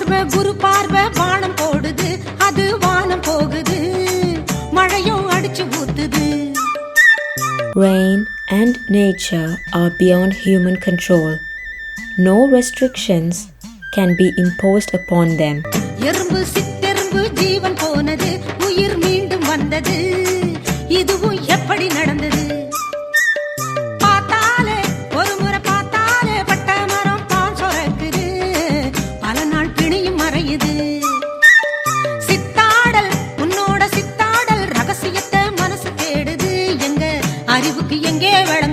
பார்வை குரு பார்வை வானம் போடுது, அது வானம் போகுது, மழையும் அடிச்சு ஊத்துது. Rain and nature are beyond human control. No restrictions can be imposed upon them. எறும்பு சித்தெறும்பு ஜீவன் போனது, உயிர் மீண்டும் வந்தது, இதுவும் எப்படி நடந்தது? பார்த்தாலே ஒரு முறை பார்த்தாலே பட்ட மரம் தான் சொரக்குது, பல நாள் பிணியும் மறையுது. சித்தாடல் உன்னோட சித்தாடல் ரகசியத்தை மனசு தேடுது, எங்க அறிவுக்கு எங்கே விட